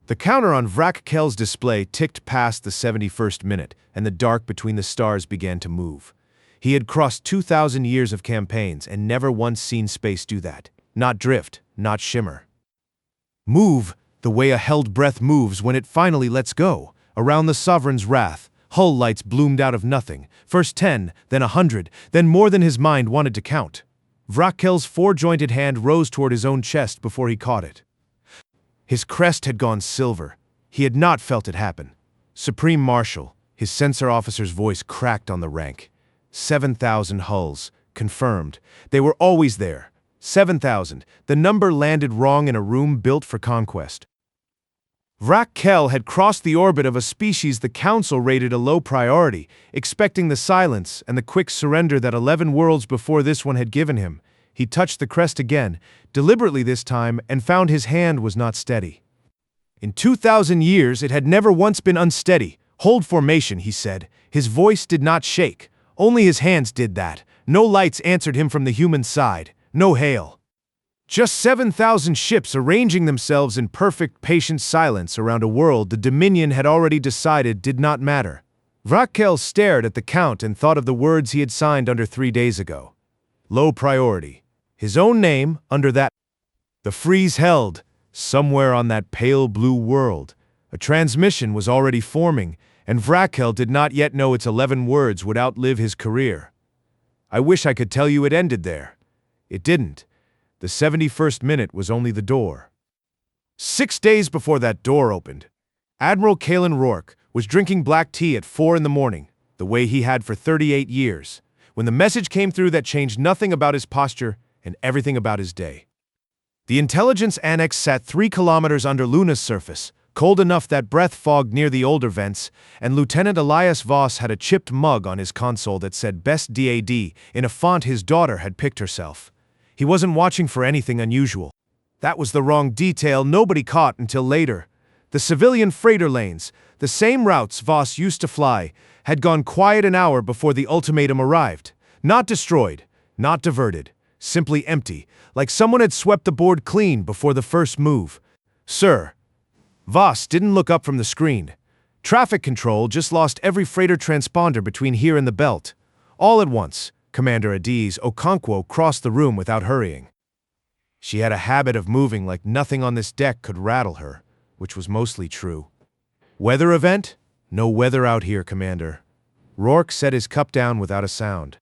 The counter on Vrakkel's display ticked past the 71st minute, and the dark between the stars began to move. He had crossed 2,000 years of campaigns and never once seen space do that. Not drift, not shimmer. Move, the way a held breath moves when it finally lets go. Around the sovereign's wrath, hull lights bloomed out of nothing. First 10, then 100, then more than his mind wanted to count. Vrakkel's four-jointed hand rose toward his own chest before he caught it. His crest had gone silver. He had not felt it happen. Supreme Marshal, his sensor officer's voice cracked on the rank. 7,000 hulls, confirmed. They were always there. 7,000. The number landed wrong in a room built for conquest. Vrakkel had crossed the orbit of a species the Council rated a low priority, expecting the silence and the quick surrender that 11 worlds before this one had given him. He touched the crest again, deliberately this time, and found his hand was not steady. In 2,000 years, it had never once been unsteady. Hold formation, he said. His voice did not shake. Only his hands did that. No lights answered him from the human side. No hail. Just 7,000 ships arranging themselves in perfect, patient silence around a world the Dominion had already decided did not matter. Vrakkel stared at the count and thought of the words he had signed under 3 days ago. Low priority. His own name under that. The freeze held, somewhere on that pale blue world. A transmission was already forming, and Vrakkel did not yet know its 11 words would outlive his career. I wish I could tell you it ended there. It didn't. The 71st minute was only the door. 6 days before that door opened, Admiral Kalen Rourke was drinking black tea at 4 in the morning, the way he had for 38 years, when the message came through that changed nothing about his posture and everything about his day. The intelligence annex sat 3 kilometers under Luna's surface, cold enough that breath fogged near the older vents, and Lieutenant Elias Voss had a chipped mug on his console that said Best DAD in a font his daughter had picked herself. He wasn't watching for anything unusual. That was the wrong detail nobody caught until later. The civilian freighter lanes, the same routes Voss used to fly, had gone quiet an hour before the ultimatum arrived. Not destroyed, not diverted, simply empty, like someone had swept the board clean before the first move. Sir. Voss didn't look up from the screen. Traffic control just lost every freighter transponder between here and the belt. All at once, Commander Adiz Okonkwo crossed the room without hurrying. She had a habit of moving like nothing on this deck could rattle her, which was mostly true. Weather event? No weather out here, Commander. Rourke set his cup down without a sound.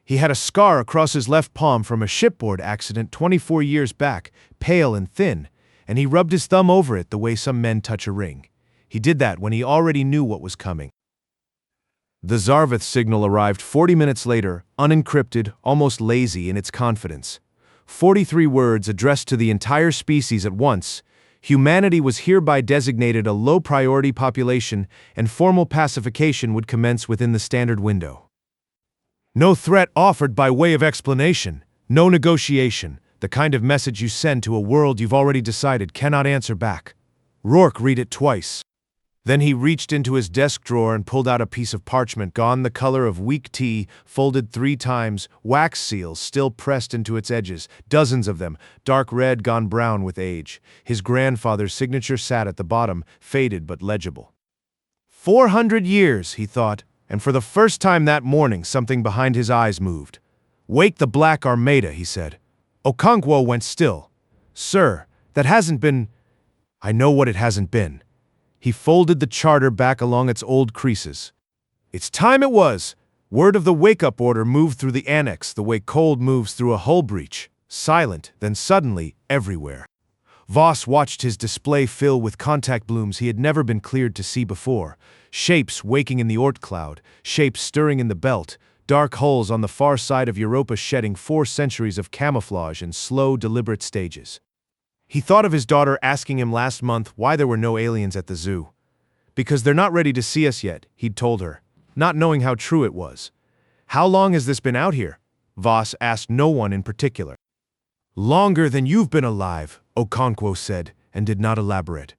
He had a scar across his left palm from a shipboard accident 24 years back, pale and thin, and he rubbed his thumb over it the way some men touch a ring. He did that when he already knew what was coming. The Zarvith signal arrived 40 minutes later, unencrypted, almost lazy in its confidence. 43 words addressed to the entire species at once. Humanity was hereby designated a low-priority population, and formal pacification would commence within the standard window. No threat offered by way of explanation. No negotiation. The kind of message you send to a world you've already decided cannot answer back. Rourke read it twice. Then he reached into his desk drawer and pulled out a piece of parchment gone the color of weak tea, folded 3 times, wax seals still pressed into its edges, dozens of them, dark red gone brown with age. His grandfather's signature sat at the bottom, faded but legible. 400 years, he thought, and for the first time that morning something behind his eyes moved. Wake the Black Armada, he said. Okonkwo went still. Sir, that hasn't been... I know what it hasn't been. He folded the charter back along its old creases. It's time it was! Word of the wake-up order moved through the annex the way cold moves through a hull breach. Silent, then suddenly, everywhere. Voss watched his display fill with contact blooms he had never been cleared to see before. Shapes waking in the Oort cloud, shapes stirring in the belt, dark hulls on the far side of Europa shedding 4 centuries of camouflage in slow, deliberate stages. He thought of his daughter asking him last month why there were no aliens at the zoo. Because they're not ready to see us yet, he'd told her, not knowing how true it was. How long has this been out here? Voss asked no one in particular. Longer than you've been alive, Okonkwo said, and did not elaborate.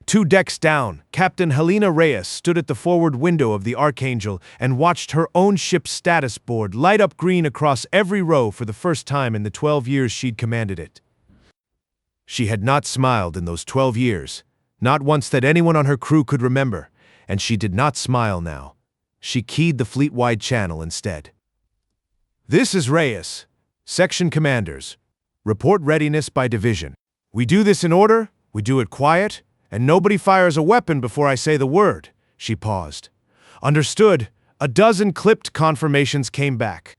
2 decks down, Captain Helena Reyes stood at the forward window of the Archangel and watched her own ship's status board light up green across every row for the first time in the 12 years she'd commanded it. She had not smiled in those 12 years, Not once that anyone on her crew could remember, and she did not smile now. She keyed the fleet-wide channel instead. This is Reyes. Section commanders. Report readiness by division. We do this in order, we do it quiet, and nobody fires a weapon before I say the word. She paused. Understood. A dozen clipped confirmations came back.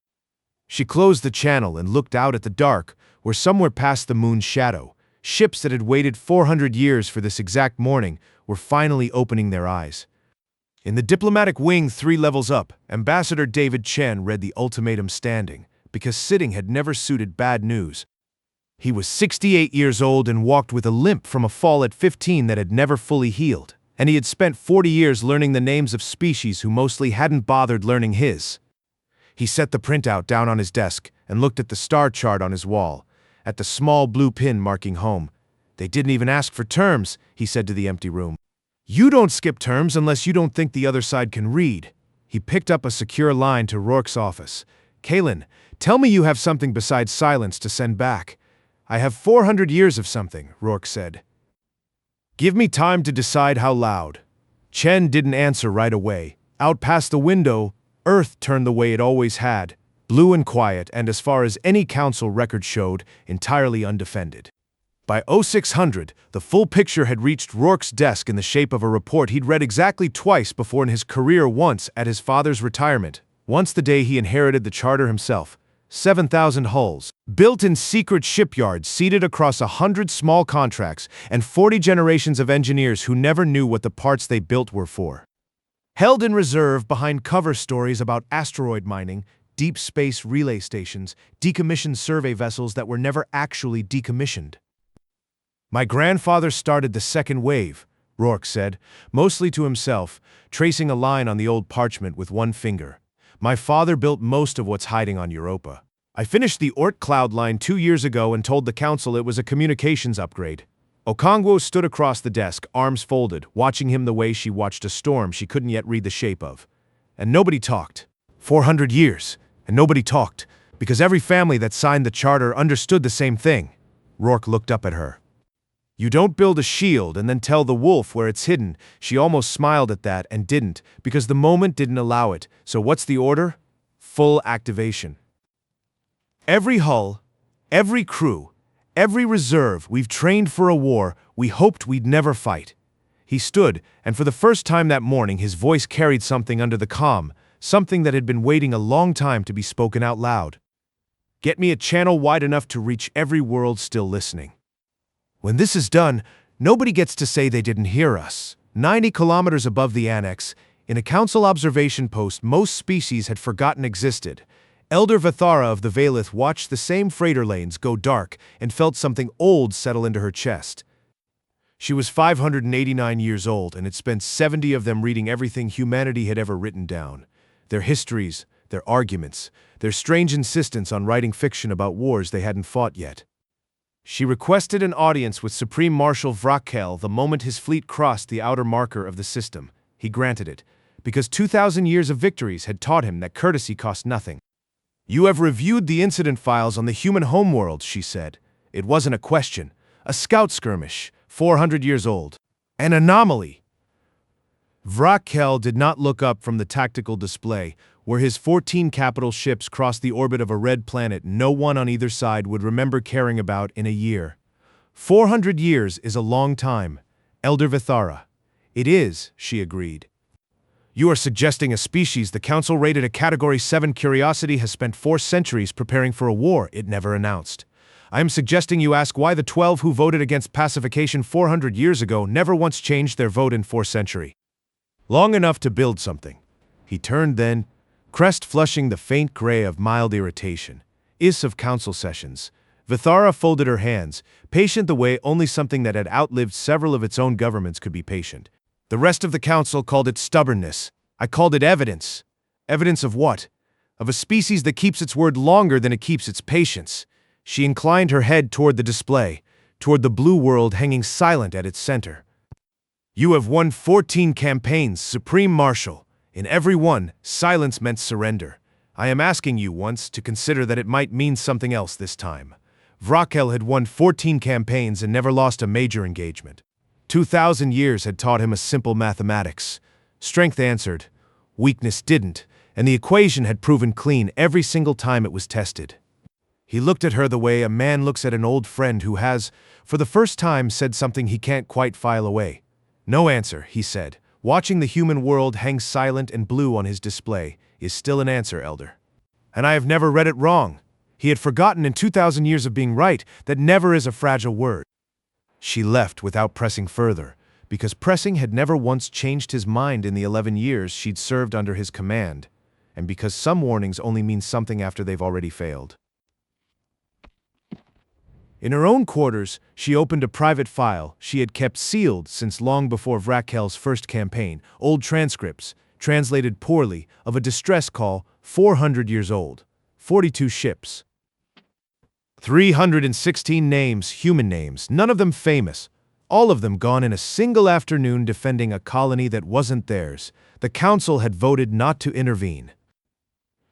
She closed the channel and looked out at the dark, where somewhere past the moon's shadow, ships that had waited 400 years for this exact morning were finally opening their eyes. In the diplomatic wing 3 levels up, Ambassador David Chen read the ultimatum standing, because sitting had never suited bad news. He was 68 years old and walked with a limp from a fall at 15 that had never fully healed, and he had spent 40 years learning the names of species who mostly hadn't bothered learning his. He set the printout down on his desk and looked at the star chart on his wall, at the small blue pin marking home. They didn't even ask for terms, he said to the empty room. You don't skip terms unless you don't think the other side can read. He picked up a secure line to Rourke's office. Kalen, tell me you have something besides silence to send back. I have 400 years of something, Rourke said. Give me time to decide how loud. Chen didn't answer right away. Out past the window, Earth turned the way it always had, blue and quiet, and as far as any council record showed, entirely undefended. By 0600, the full picture had reached Rourke's desk in the shape of a report he'd read exactly twice before in his career, once at his father's retirement, once the day he inherited the charter himself. 7,000 hulls, built in secret shipyards seated across 100 small contracts, and 40 generations of engineers who never knew what the parts they built were for. Held in reserve behind cover stories about asteroid mining, deep space relay stations, decommissioned survey vessels that were never actually decommissioned. My grandfather started the second wave, Rourke said, mostly to himself, tracing a line on the old parchment with one finger. My father built most of what's hiding on Europa. I finished the Oort cloud line 2 years ago and told the council it was a communications upgrade. Okongwo stood across the desk, arms folded, watching him the way she watched a storm she couldn't yet read the shape of. And nobody talked. 400 years, and nobody talked, because every family that signed the charter understood the same thing. Rourke looked up at her. You don't build a shield and then tell the wolf where it's hidden. She almost smiled at that and didn't, because the moment didn't allow it. So what's the order? Full activation. Every hull, every crew, every reserve we've trained for a war we hoped we'd never fight. He stood, and for the first time that morning his voice carried something under the calm, something that had been waiting a long time to be spoken out loud. Get me a channel wide enough to reach every world still listening. When this is done, nobody gets to say they didn't hear us. 90 kilometers above the annex, in a council observation post most species had forgotten existed, Elder Vithara of the Valith watched the same freighter lanes go dark and felt something old settle into her chest. She was 589 years old and had spent 70 of them reading everything humanity had ever written down. Their histories, their arguments, their strange insistence on writing fiction about wars they hadn't fought yet. She requested an audience with Supreme Marshal Vrakel the moment his fleet crossed the outer marker of the system. He granted it, because 2,000 years of victories had taught him that courtesy cost nothing. You have reviewed the incident files on the human homeworld, she said. It wasn't a question. A scout skirmish, 400 years old. An anomaly. Vrakel did not look up from the tactical display, where his 14 capital ships crossed the orbit of a red planet no one on either side would remember caring about in a year. 400 years is a long time, Elder Vithara. It is, she agreed. You are suggesting a species the Council rated a Category 7 curiosity has spent 4 centuries preparing for a war it never announced. I am suggesting you ask why the 12 who voted against pacification 400 years ago never once changed their vote in 4th century. Long enough to build something. He turned then, crest flushing the faint gray of mild irritation. Is of council sessions. Vithara folded her hands, patient the way only something that had outlived several of its own governments could be patient. The rest of the council called it stubbornness. I called it evidence. Evidence of what? Of a species that keeps its word longer than it keeps its patience. She inclined her head toward the display, toward the blue world hanging silent at its center. You have won 14 campaigns, Supreme Marshal. In every one, silence meant surrender. I am asking you once to consider that it might mean something else this time. Vrakel had won 14 campaigns and never lost a major engagement. 2,000 years had taught him a simple mathematics. Strength answered, weakness didn't, and the equation had proven clean every single time it was tested. He looked at her the way a man looks at an old friend who has, for the first time, said something he can't quite file away. No answer, he said, watching the human world hang silent and blue on his display, is still an answer, Elder. And I have never read it wrong. He had forgotten in 2,000 years of being right that never is a fragile word. She left without pressing further, because pressing had never once changed his mind in the 11 years she'd served under his command, and because some warnings only mean something after they've already failed. In her own quarters, she opened a private file she had kept sealed since long before Vrakel's first campaign, old transcripts, translated poorly, of a distress call 400 years old, 42 ships. 316 names, human names, none of them famous, all of them gone in a single afternoon defending a colony that wasn't theirs. The council had voted not to intervene.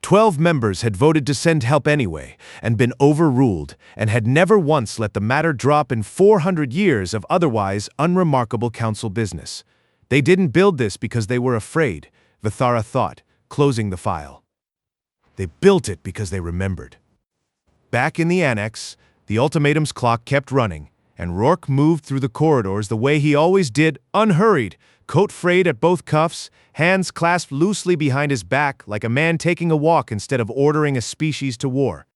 12 members had voted to send help anyway, and been overruled, and had never once let the matter drop in 400 years of otherwise unremarkable council business. They didn't build this because they were afraid, Vithara thought, closing the file. They built it because they remembered. Back in the annex, the ultimatum's clock kept running, and Rourke moved through the corridors the way he always did, unhurried, coat frayed at both cuffs, hands clasped loosely behind his back like a man taking a walk instead of ordering a species to war.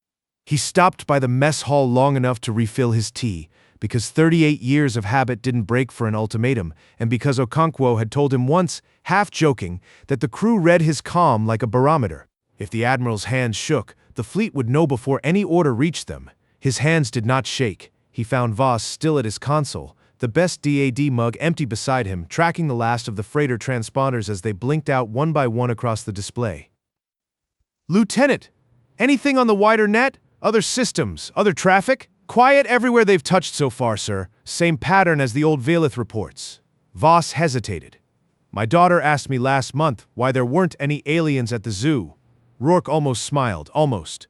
He stopped by the mess hall long enough to refill his tea, because 38 years of habit didn't break for an ultimatum, and because Okonkwo had told him once, half joking, that the crew read his calm like a barometer. If the admiral's hands shook, the fleet would know before any order reached them. His hands did not shake. He found Voss still at his console, the best DAD mug empty beside him, tracking the last of the freighter transponders as they blinked out one by one across the display. Lieutenant, anything on the wider net? Other systems? Other traffic? Quiet everywhere they've touched so far, sir. Same pattern as the old Velith reports. Voss hesitated. My daughter asked me last month why there weren't any aliens at the zoo. Rourke almost smiled, almost.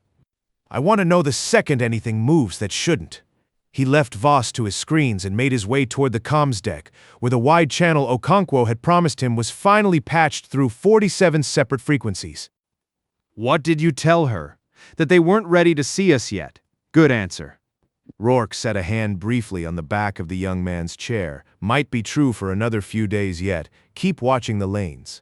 I want to know the second anything moves that shouldn't. He left Voss to his screens and made his way toward the comms deck, where the wide channel Okonkwo had promised him was finally patched through 47 separate frequencies. What did you tell her? That they weren't ready to see us yet. Good answer. Rourke set a hand briefly on the back of the young man's chair. Might be true for another few days yet. Keep watching the lanes.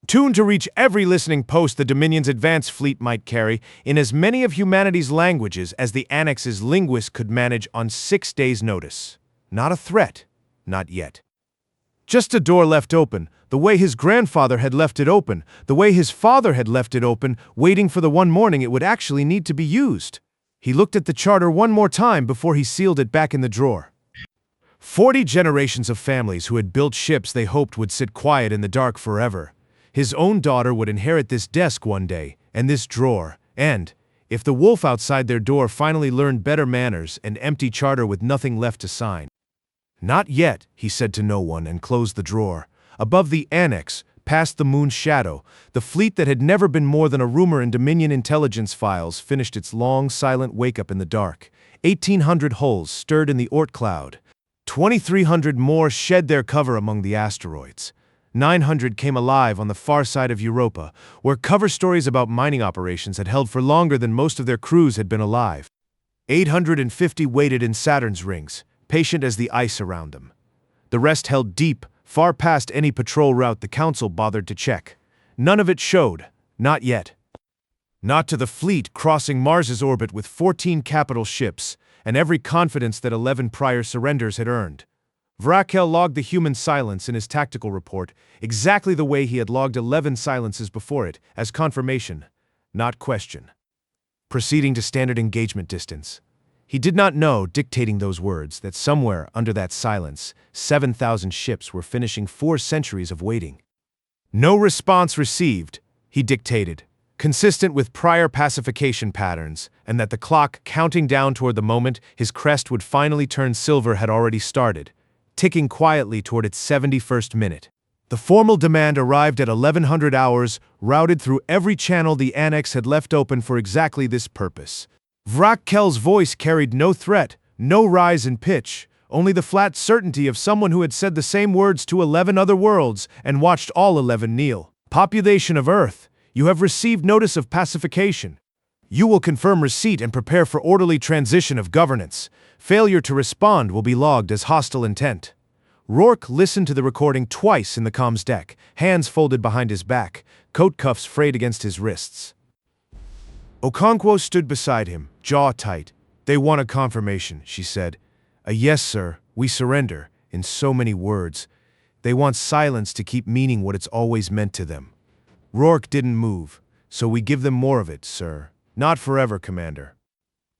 Tuned to reach every listening post the Dominion's advanced fleet might carry in as many of humanity's languages as the Annex's linguists could manage on 6 days' notice. Not a threat. Not yet. Just a door left open, the way his grandfather had left it open, the way his father had left it open, waiting for the one morning it would actually need to be used. He looked at the charter one more time before he sealed it back in the drawer. 40 generations of families who had built ships they hoped would sit quiet in the dark forever. His own daughter would inherit this desk one day, and this drawer, and, if the wolf outside their door finally learned better manners, an empty charter with nothing left to sign. Not yet, he said to no one and closed the drawer. Above the annex, past the moon's shadow, the fleet that had never been more than a rumor in Dominion intelligence files finished its long, silent wake-up in the dark. 1,800 hulls stirred in the Oort cloud. 2,300 more shed their cover among the asteroids. 900 came alive on the far side of Europa, where cover stories about mining operations had held for longer than most of their crews had been alive. 850 waited in Saturn's rings, patient as the ice around them. The rest held deep, far past any patrol route the Council bothered to check. None of it showed, not yet. Not to the fleet crossing Mars's orbit with 14 capital ships, and every confidence that 11 prior surrenders had earned. Vrakel logged the human silence in his tactical report, exactly the way he had logged 11 silences before it, as confirmation, not question. Proceeding to standard engagement distance. He did not know, dictating those words, that somewhere under that silence, 7,000 ships were finishing 4 centuries of waiting. No response received, he dictated, consistent with prior pacification patterns, and that the clock counting down toward the moment his crest would finally turn silver had already started, ticking quietly toward its 71st minute. The formal demand arrived at 1100 hours, routed through every channel the Annex had left open for exactly this purpose. Vrakel's voice carried no threat, no rise in pitch, only the flat certainty of someone who had said the same words to 11 other worlds and watched all 11 kneel. Population of Earth, you have received notice of pacification. You will confirm receipt and prepare for orderly transition of governance. Failure to respond will be logged as hostile intent. Rourke listened to the recording twice in the comms deck, hands folded behind his back, coat cuffs frayed against his wrists. Okonkwo stood beside him, jaw tight. They want a confirmation, she said. A yes, sir, we surrender, in so many words. They want silence to keep meaning what it's always meant to them. Rourke didn't move, so we give them more of it, sir. Not forever, Commander.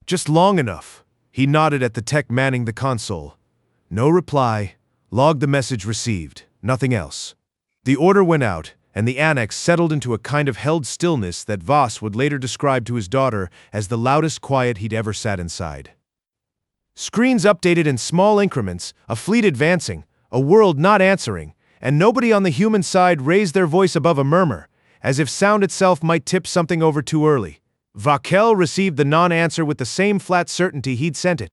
Just long enough. He nodded at the tech manning the console. No reply. Logged the message received. Nothing else. The order went out, and the annex settled into a kind of held stillness that Voss would later describe to his daughter as the loudest quiet he'd ever sat inside. Screens updated in small increments, a fleet advancing, a world not answering, and nobody on the human side raised their voice above a murmur, as if sound itself might tip something over too early. Vakel received the non-answer with the same flat certainty he'd sent it.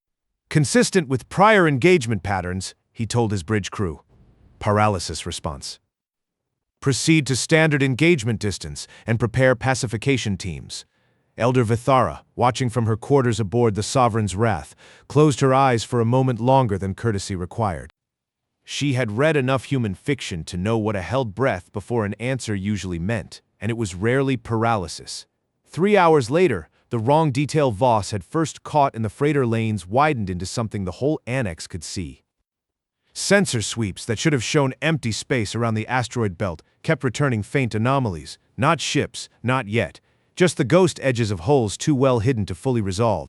Consistent with prior engagement patterns, he told his bridge crew. Paralysis response. Proceed to standard engagement distance and prepare pacification teams. Elder Vithara, watching from her quarters aboard the Sovereign's Wrath, closed her eyes for a moment longer than courtesy required. She had read enough human fiction to know what a held breath before an answer usually meant, and it was rarely paralysis. 3 hours later, the wrong detail Voss had first caught in the freighter lanes widened into something the whole annex could see. Sensor sweeps that should have shown empty space around the asteroid belt kept returning faint anomalies. Not ships, not yet. Just the ghost edges of holes too well hidden to fully resolve.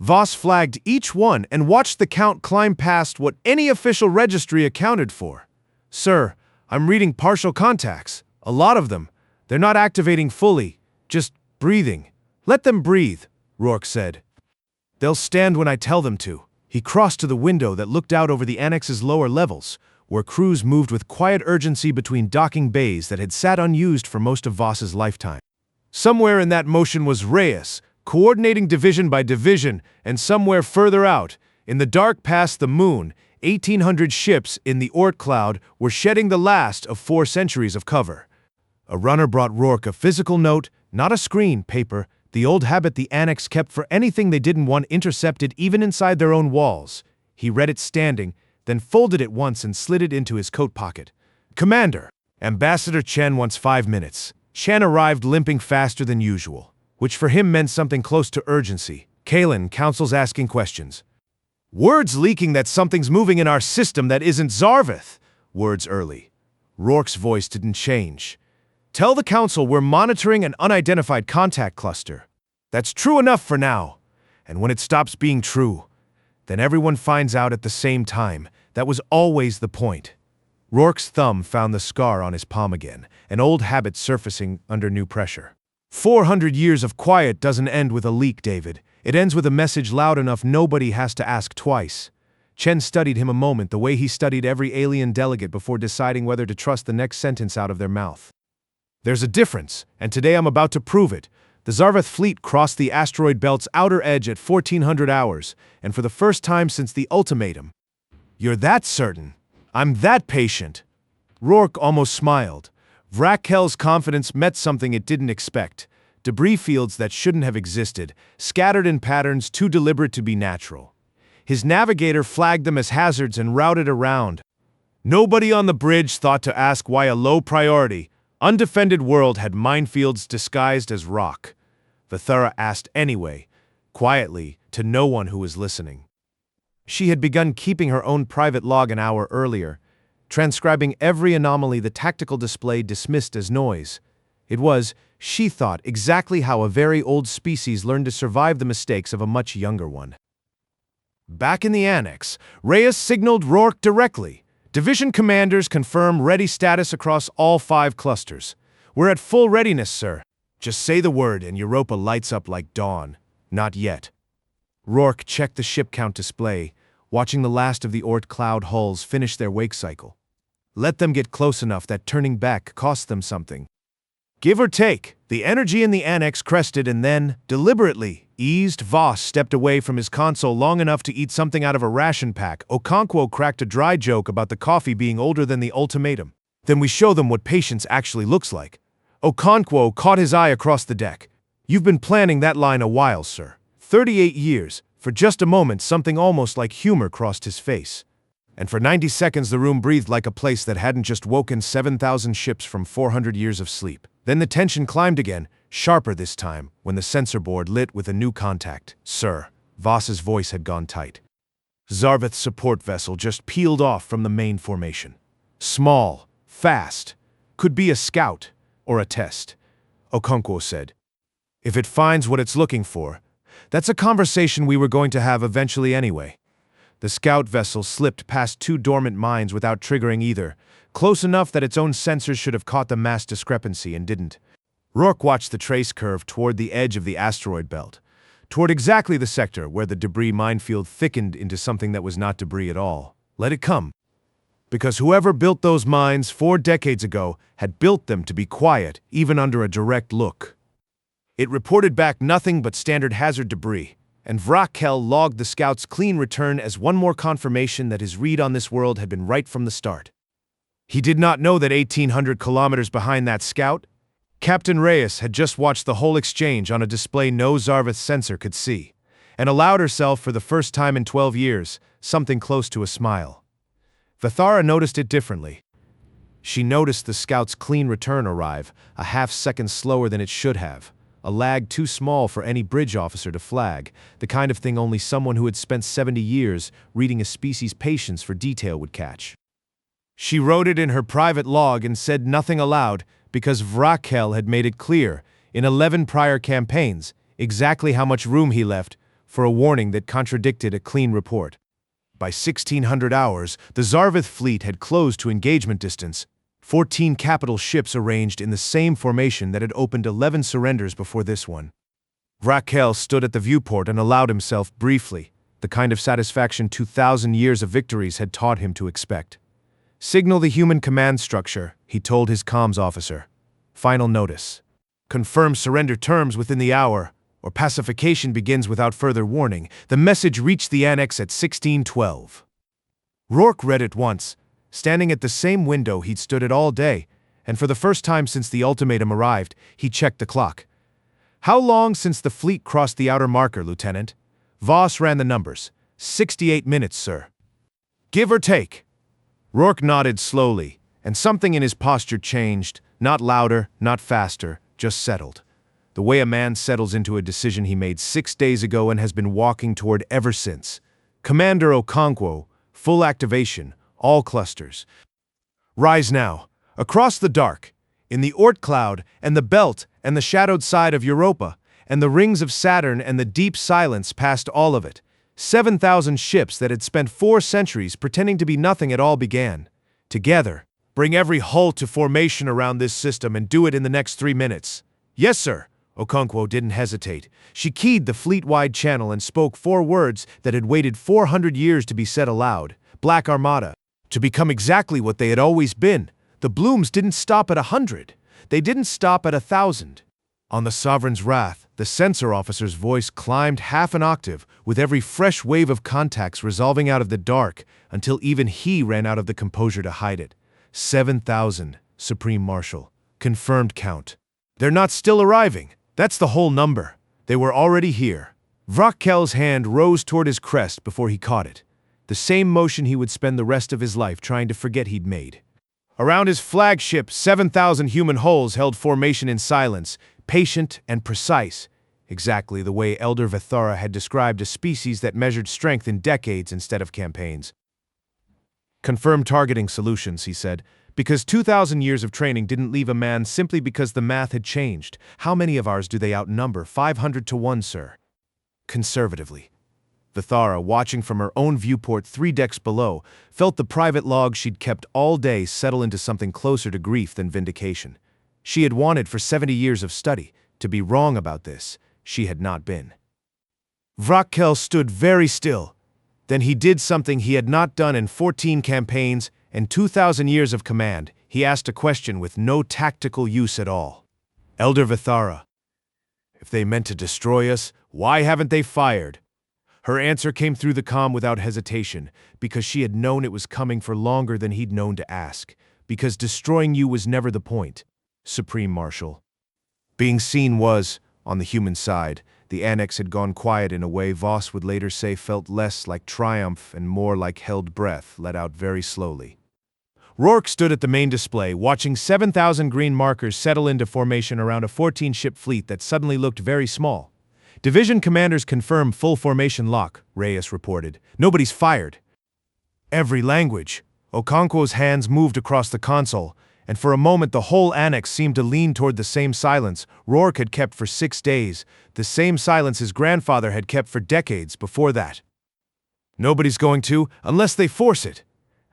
Voss flagged each one and watched the count climb past what any official registry accounted for. Sir, I'm reading partial contacts. A lot of them. They're not activating fully. Just breathing. Let them breathe, Rourke said. They'll stand when I tell them to. He crossed to the window that looked out over the annex's lower levels, where crews moved with quiet urgency between docking bays that had sat unused for most of Voss's lifetime. Somewhere in that motion was Reyes, coordinating division by division, and somewhere further out, in the dark past the moon, 1,800 ships in the Oort cloud were shedding the last of 4 centuries of cover. A runner brought Rourke a physical note, not a screen, paper, the old habit the annex kept for anything they didn't want intercepted even inside their own walls. He read it standing, then folded it once and slid it into his coat pocket. Commander, Ambassador Chen wants 5 minutes. Chen arrived limping faster than usual, which for him meant something close to urgency. Kalen, Council's asking questions. Words leaking that something's moving in our system that isn't Zarveth. Words early. Rourke's voice didn't change. Tell the Council we're monitoring an unidentified contact cluster. That's true enough for now. And when it stops being true, then everyone finds out at the same time. That was always the point. Rourke's thumb found the scar on his palm again, an old habit surfacing under new pressure. 400 years of quiet doesn't end with a leak, David. It ends with a message loud enough nobody has to ask twice. Chen studied him a moment the way he studied every alien delegate before deciding whether to trust the next sentence out of their mouth. There's a difference, and today I'm about to prove it. The Zarveth fleet crossed the asteroid belt's outer edge at 1400 hours, and for the first time since the ultimatum. You're that certain? I'm that patient. Rourke almost smiled. Vrakel's confidence met something it didn't expect. Debris fields that shouldn't have existed, scattered in patterns too deliberate to be natural. His navigator flagged them as hazards and routed around. Nobody on the bridge thought to ask why a low priority, undefended world had minefields disguised as rock. Vithara asked anyway, quietly, to no one who was listening. She had begun keeping her own private log an hour earlier, transcribing every anomaly the tactical display dismissed as noise. It was, she thought, exactly how a very old species learned to survive the mistakes of a much younger one. Back in the annex, Reyes signaled Rourke directly. Division commanders confirm ready status across all 5 clusters. We're at full readiness, sir. Just say the word and Europa lights up like dawn. Not yet. Rourke checked the ship count display, watching the last of the Oort cloud hulls finish their wake cycle. Let them get close enough that turning back costs them something. Give or take, the energy in the annex crested and then, deliberately, Eased, Voss stepped away from his console long enough to eat something out of a ration pack. Okonkwo cracked a dry joke about the coffee being older than the ultimatum. Then we show them what patience actually looks like. Okonkwo caught his eye across the deck. You've been planning that line a while, sir. 38 years. For just a moment, something almost like humor crossed his face. And for 90 seconds, the room breathed like a place that hadn't just woken 7,000 ships from 400 years of sleep. Then the tension climbed again, sharper this time, when the sensor board lit with a new contact. Sir, Voss's voice had gone tight. Zarveth's support vessel just peeled off from the main formation. Small, fast, could be a scout or a test, Okonkwo said. If it finds what it's looking for, that's a conversation we were going to have eventually anyway. The scout vessel slipped past two dormant mines without triggering either, close enough that its own sensors should have caught the mass discrepancy and didn't. Rourke watched the trace curve toward the edge of the asteroid belt, toward exactly the sector where the debris minefield thickened into something that was not debris at all. Let it come. Because whoever built those mines 4 decades ago had built them to be quiet, even under a direct look. It reported back nothing but standard hazard debris, and Vrakel logged the scout's clean return as one more confirmation that his read on this world had been right from the start. He did not know that 1,800 kilometers behind that scout, Captain Reyes had just watched the whole exchange on a display no Zarveth sensor could see, and allowed herself for the first time in 12 years, something close to a smile. Vithara noticed it differently. She noticed the scout's clean return arrive, a half-second slower than it should have, a lag too small for any bridge officer to flag, the kind of thing only someone who had spent 70 years reading a species' patience for detail would catch. She wrote it in her private log and said nothing aloud because Vrakel had made it clear, in 11 prior campaigns, exactly how much room he left for a warning that contradicted a clean report. By 1600 hours, the Zarveth fleet had closed to engagement distance, 14 capital ships arranged in the same formation that had opened 11 surrenders before this one. Vrakel stood at the viewport and allowed himself briefly, the kind of satisfaction 2,000 years of victories had taught him to expect. Signal the human command structure, he told his comms officer. Final notice. Confirm surrender terms within the hour, or pacification begins without further warning. The message reached the annex at 1612. Rourke read it once, standing at the same window he'd stood at all day, and for the first time since the ultimatum arrived, he checked the clock. How long since the fleet crossed the outer marker, Lieutenant? Voss ran the numbers. 68 minutes, sir. Give or take. Rourke nodded slowly, and something in his posture changed, not louder, not faster, just settled. The way a man settles into a decision he made 6 days ago and has been walking toward ever since. Commander Okonkwo, full activation, all clusters. Rise now, across the dark, in the Oort cloud and the belt and the shadowed side of Europa, and the rings of Saturn and the deep silence past all of it. 7,000 ships that had spent 4 centuries pretending to be nothing at all began. Together, bring every hull to formation around this system and do it in the next 3 minutes. Yes, sir. Okonkwo didn't hesitate. She keyed the fleet-wide channel and spoke 4 words that had waited 400 years to be said aloud. Black Armada. To become exactly what they had always been. The blooms didn't stop at 100. They didn't stop at 1,000. On the Sovereign's wrath, the sensor officer's voice climbed half an octave with every fresh wave of contacts resolving out of the dark until even he ran out of the composure to hide it. 7,000, Supreme Marshal. Confirmed count. They're not still arriving. That's the whole number. They were already here. Vrakel's hand rose toward his crest before he caught it. The same motion he would spend the rest of his life trying to forget he'd made. Around his flagship, 7,000 human hulls held formation in silence, patient and precise, exactly the way Elder Vithara had described a species that measured strength in decades instead of campaigns. Confirmed targeting solutions, he said, because 2,000 years of training didn't leave a man simply because the math had changed. How many of ours do they outnumber? 500 to 1, sir. Conservatively. Vithara, watching from her own viewport 3 decks below, felt the private log she'd kept all day settle into something closer to grief than vindication. She had wanted for 70 years of study. To be wrong about this, she had not been. Vrakel stood very still. Then he did something he had not done in 14 campaigns and 2,000 years of command. He asked a question with no tactical use at all. Elder Vithara. If they meant to destroy us, why haven't they fired? Her answer came through the comm without hesitation, because she had known it was coming for longer than he'd known to ask, because destroying you was never the point, Supreme Marshal. Being seen was, on the human side, the annex had gone quiet in a way Voss would later say felt less like triumph and more like held breath let out very slowly. Rourke stood at the main display, watching 7,000 green markers settle into formation around a 14-ship fleet that suddenly looked very small. Division commanders confirm full formation lock, Reyes reported. Nobody's fired. Every language. Okonkwo's hands moved across the console, and for a moment the whole annex seemed to lean toward the same silence Rourke had kept for 6 days, the same silence his grandfather had kept for decades before that. Nobody's going to, unless they force it.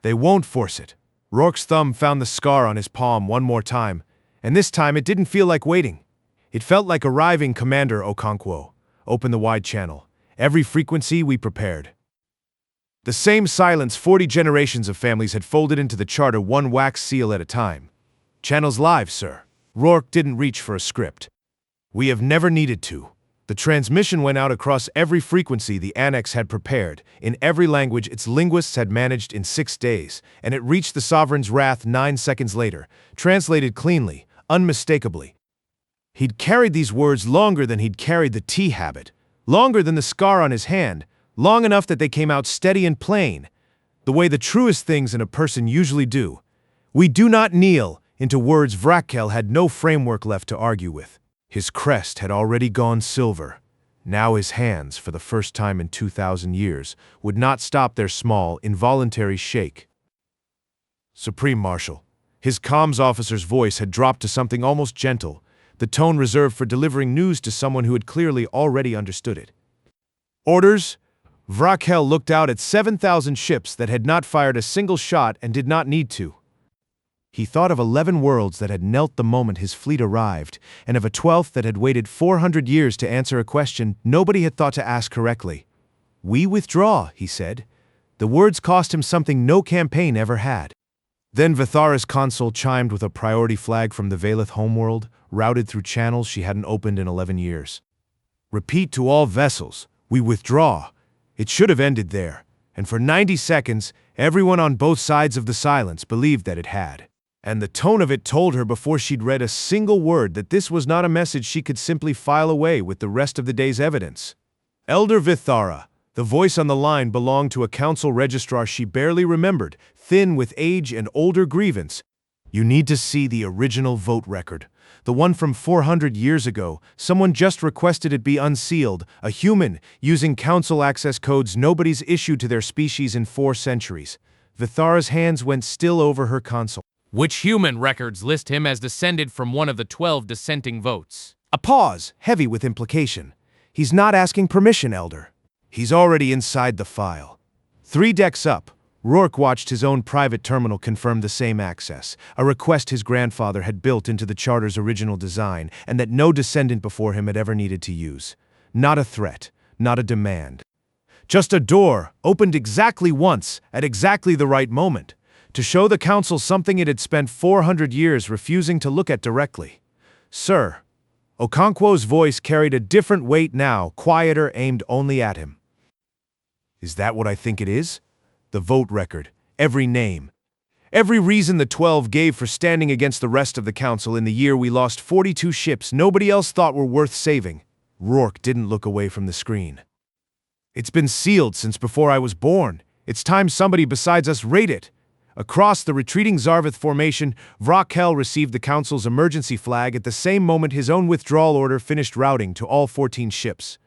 They won't force it. Rourke's thumb found the scar on his palm one more time, and this time it didn't feel like waiting. It felt like arriving, Commander Okonkwo. Open the wide channel. Every frequency we prepared. The same silence 40 generations of families had folded into the charter, one wax seal at a time. Channel's live, sir. Rourke didn't reach for a script. We have never needed to. The transmission went out across every frequency the Annex had prepared, in every language its linguists had managed in 6 days, and it reached the Sovereign's wrath 9 seconds later, translated cleanly, unmistakably. He'd carried these words longer than he'd carried the tea habit, longer than the scar on his hand, long enough that they came out steady and plain, the way the truest things in a person usually do. We do not kneel, into words Vrakel had no framework left to argue with. His crest had already gone silver. Now his hands, for the first time in 2,000 years, would not stop their small, involuntary shake. Supreme Marshal. His comms officer's voice had dropped to something almost gentle, the tone reserved for delivering news to someone who had clearly already understood it. Orders? Vrakel looked out at 7,000 ships that had not fired a single shot and did not need to. He thought of 11 worlds that had knelt the moment his fleet arrived, and of a 12th that had waited 400 years to answer a question nobody had thought to ask correctly. We withdraw, he said. The words cost him something no campaign ever had. Then Vithara's console chimed with a priority flag from the Valeth homeworld, routed through channels she hadn't opened in 11 years. Repeat to all vessels, we withdraw. It should have ended there, and for 90 seconds, everyone on both sides of the silence believed that it had. And the tone of it told her before she'd read a single word that this was not a message she could simply file away with the rest of the day's evidence. Elder Vithara, the voice on the line belonged to a council registrar she barely remembered, thin with age and older grievance. You need to see the original vote record. The one from 400 years ago. Someone just requested it be unsealed, a human, using council access codes nobody's issued to their species in 4 centuries. Vithara's hands went still over her console. Which human records list him as descended from one of the 12 dissenting votes? A pause, heavy with implication. He's not asking permission, Elder. He's already inside the file. 3 decks up, Rourke watched his own private terminal confirm the same access, a request his grandfather had built into the Charter's original design and that no descendant before him had ever needed to use. Not a threat, not a demand. Just a door, opened exactly once, at exactly the right moment, to show the Council something it had spent 400 years refusing to look at directly. Sir. Okonkwo's voice carried a different weight now, quieter, aimed only at him. Is that what I think it is? The vote record, every name. Every reason the 12 gave for standing against the rest of the Council in the year we lost 42 ships nobody else thought were worth saving. Rourke didn't look away from the screen. It's been sealed since before I was born. It's time somebody besides us rate it. Across the retreating Zarvith formation, Vrakel received the Council's emergency flag at the same moment his own withdrawal order finished routing to all 14 ships.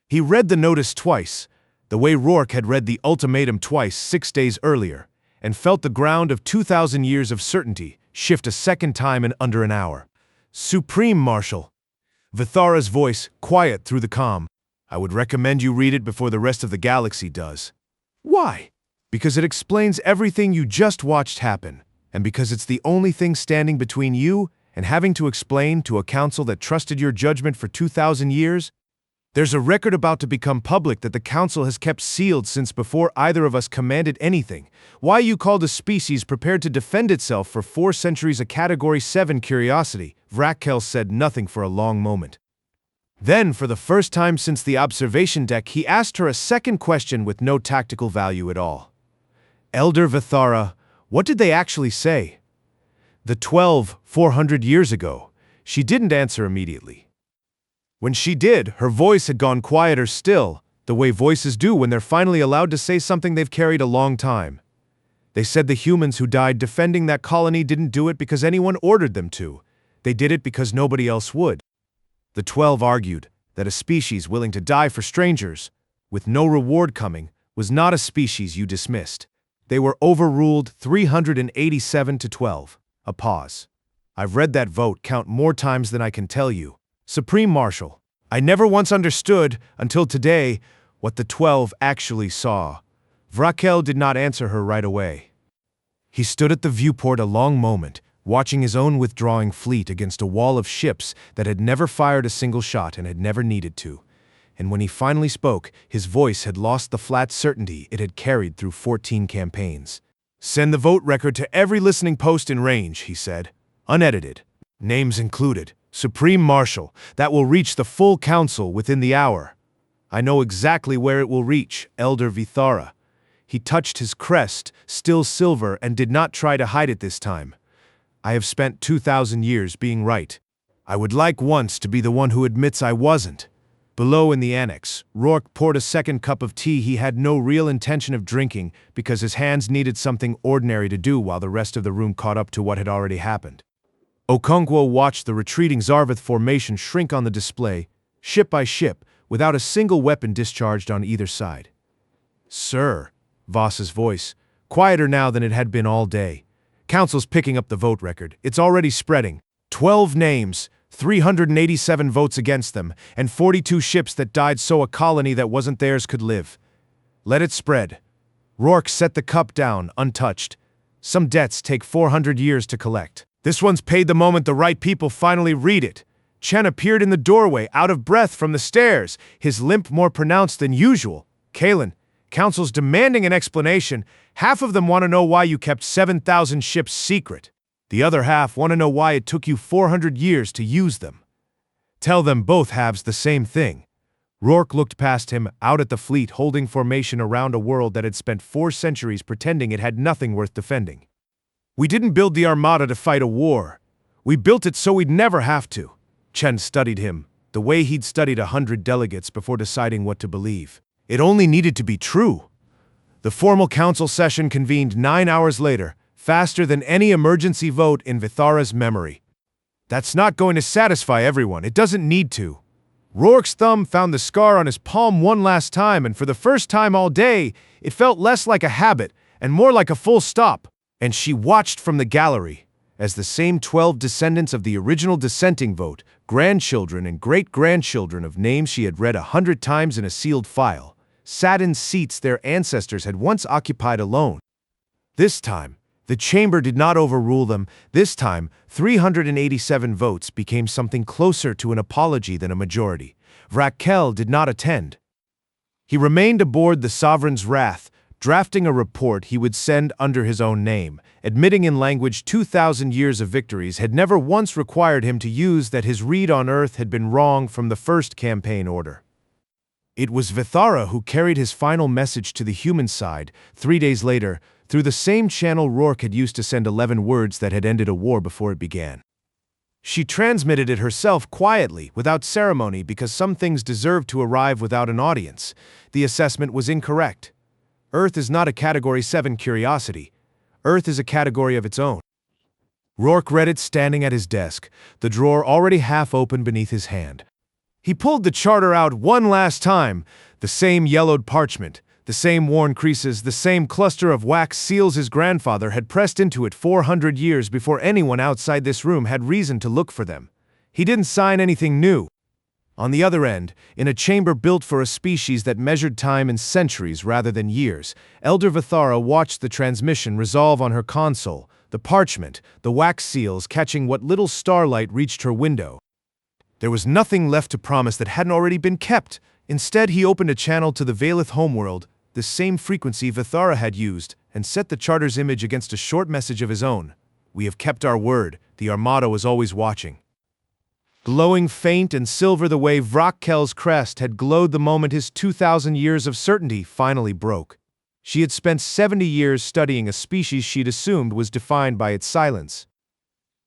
He read the notice twice, the way Rourke had read the ultimatum twice 6 days earlier, and felt the ground of 2,000 years of certainty shift a second time in under an hour. Supreme Marshal. Vithara's voice, quiet through the comm. I would recommend you read it before the rest of the galaxy does. Why? Because it explains everything you just watched happen, and because it's the only thing standing between you and having to explain to a council that trusted your judgment for 2,000 years. There's a record about to become public that the council has kept sealed since before either of us commanded anything. Why you called a species prepared to defend itself for 4 centuries a Category 7 curiosity. Vrakel said nothing for a long moment. Then, for the first time since the observation deck, he asked her a second question with no tactical value at all. Elder Vithara, what did they actually say? The 400 years ago. She didn't answer immediately. When she did, her voice had gone quieter still, the way voices do when they're finally allowed to say something they've carried a long time. They said the humans who died defending that colony didn't do it because anyone ordered them to. They did it because nobody else would. The 12 argued that a species willing to die for strangers, with no reward coming, was not a species you dismissed. They were overruled 387 to 12. A pause. I've read that vote count more times than I can tell you. Supreme Marshal, I never once understood, until today, what the 12 actually saw. Vrakel did not answer her right away. He stood at the viewport a long moment, watching his own withdrawing fleet against a wall of ships that had never fired a single shot and had never needed to. And when he finally spoke, his voice had lost the flat certainty it had carried through 14 campaigns. Send the vote record to every listening post in range, he said. Unedited. Names included. Supreme Marshal. That will reach the full council within the hour. I know exactly where it will reach, Elder Vithara. He touched his crest, still silver, and did not try to hide it this time. I have spent 2,000 years being right. I would like once to be the one who admits I wasn't. Below in the annex, Rourke poured a second cup of tea he had no real intention of drinking because his hands needed something ordinary to do while the rest of the room caught up to what had already happened. Okonkwo watched the retreating Zarvath formation shrink on the display, ship by ship, without a single weapon discharged on either side. Sir, Voss's voice, quieter now than it had been all day. Council's picking up the vote record. It's already spreading. 12 names, 387 votes against them, and 42 ships that died so a colony that wasn't theirs could live. Let it spread. Rourke set the cup down, untouched. Some debts take 400 years to collect. This one's paid the moment the right people finally read it. Chen appeared in the doorway, out of breath from the stairs, his limp more pronounced than usual. Kalen, Council's demanding an explanation. Half of them want to know why you kept 7,000 ships secret. The other half want to know why it took you 400 years to use them. Tell them both halves the same thing. Rourke looked past him, out at the fleet holding formation around a world that had spent 4 centuries pretending it had nothing worth defending. We didn't build the Armada to fight a war. We built it so we'd never have to. Chen studied him, the way he'd studied 100 delegates before deciding what to believe. It only needed to be true. The formal council session convened 9 hours later, faster than any emergency vote in Vithara's memory. That's not going to satisfy everyone. It doesn't need to. Rourke's thumb found the scar on his palm one last time, and for the first time all day, it felt less like a habit and more like a full stop. And she watched from the gallery as the same 12 descendants of the original dissenting vote, grandchildren and great-grandchildren of names she had read 100 times in a sealed file, sat in seats their ancestors had once occupied alone. This time, the chamber did not overrule them. This time, 387 votes became something closer to an apology than a majority. Vrakel did not attend. He remained aboard the Sovereign's Wrath, drafting a report he would send under his own name, admitting in language 2,000 years of victories had never once required him to use that his read on Earth had been wrong from the first campaign order. It was Vithara who carried his final message to the human side, 3 days later, through the same channel Rourke had used to send 11 words that had ended a war before it began. She transmitted it herself quietly, without ceremony, because some things deserved to arrive without an audience. The assessment was incorrect. Earth is not a Category 7 curiosity. Earth is a category of its own. Rourke read it standing at his desk, the drawer already half open beneath his hand. He pulled the charter out one last time, the same yellowed parchment, the same worn creases, the same cluster of wax seals his grandfather had pressed into it 400 years before anyone outside this room had reason to look for them. He didn't sign anything new. On the other end, in a chamber built for a species that measured time in centuries rather than years, Elder Vithara watched the transmission resolve on her console, the parchment, the wax seals catching what little starlight reached her window. There was nothing left to promise that hadn't already been kept. Instead, he opened a channel to the Valeth homeworld, the same frequency Vithara had used, and set the charter's image against a short message of his own. We have kept our word. The Armada was always watching. Glowing faint and silver the way Vrokkel's crest had glowed the moment his 2,000 years of certainty finally broke. She had spent 70 years studying a species she'd assumed was defined by its silence.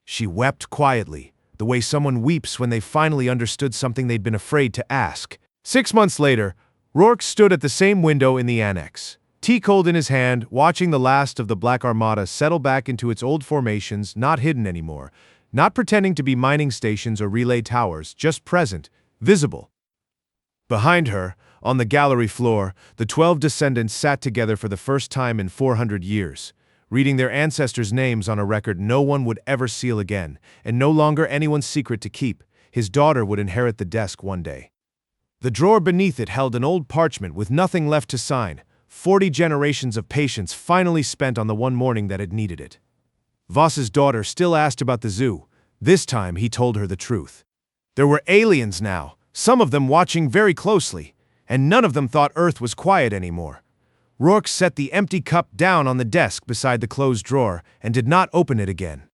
She wept quietly, the way someone weeps when they finally understood something they'd been afraid to ask. 6 months later, Rourke stood at the same window in the annex, tea cold in his hand, watching the last of the Black Armada settle back into its old formations, not hidden anymore, not pretending to be mining stations or relay towers, just present, visible. Behind her, on the gallery floor, the 12 descendants sat together for the first time in 400 years, reading their ancestors' names on a record no one would ever seal again, and no longer anyone's secret to keep. His daughter would inherit the desk one day. The drawer beneath it held an old parchment with nothing left to sign, 40 generations of patience finally spent on the one morning that had needed it. Voss's daughter still asked about the zoo. This time he told her the truth. There were aliens now, some of them watching very closely, and none of them thought Earth was quiet anymore. Rourke set the empty cup down on the desk beside the closed drawer and did not open it again.